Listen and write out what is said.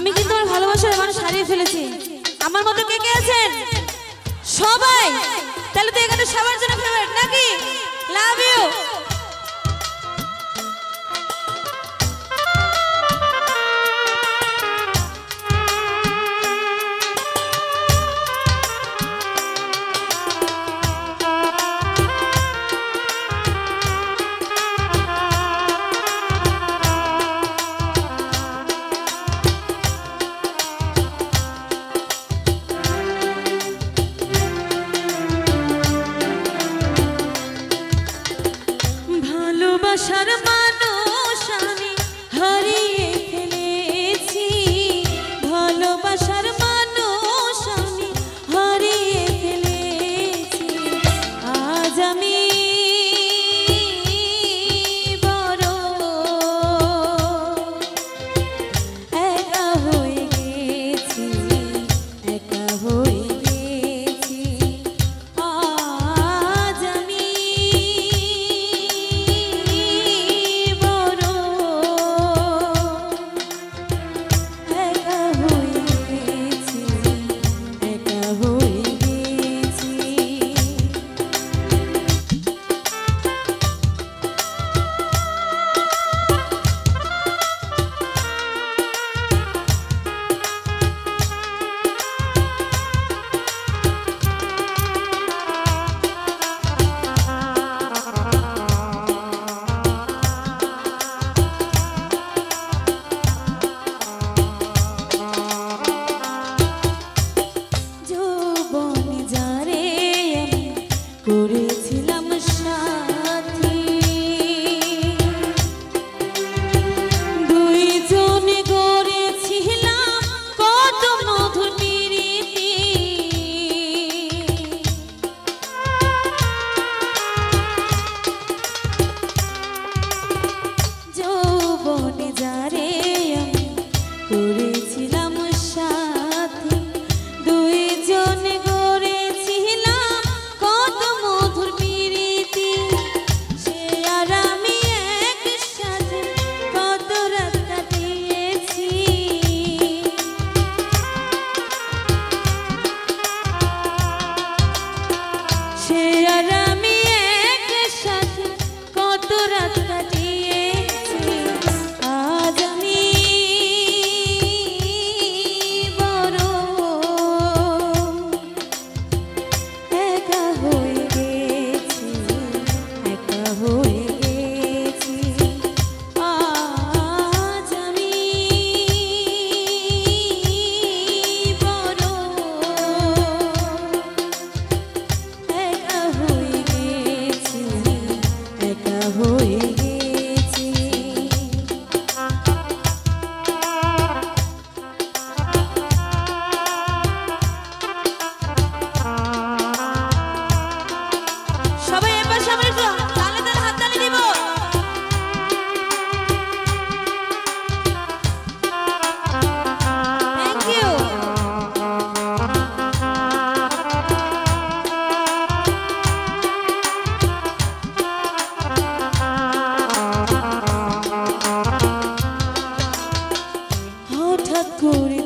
আমি কিন্তু আমার ভালোবাসার মানুষ হারিয়ে ফেলেছি। আমার মতো কে কে আছেন সবাই? তাহলে তো এখানে সবার জন্য ফেভারিট নাকি? Love you. ভালোবাসার মানুষ আমি হারিয়ে ফেলেছি, ভালোবাসার মানুষ আমি হারিয়ে ফেলেছি। আজ আমি বড় একা হয়ে গেছি, একা হয়ে গেছি। আজ আমি করেছিলাম সাথী, দুইজনে গড়েছিলাম কত মধুর প্রীতি। যৌবনে যারে আমি করেছিলাম সাথী, দুইজনে গড়েছিলাম কত মধুর প্রীতি। সে আর আমি একসাথে কত রাত কাটিয়েছি, সে আর আমি একসাথে কত রাত কাটিয়েছি। আজ আমি বড় একা হয়ে গেছি, একা হয়ে গেছি। আজ আমি বড় একা হয়ে গেছি, একা হয়ে গেছি। সবাই এবার সামনে একটু তালে তালে হাত তালি দিব। Thank you. হঠাৎ করে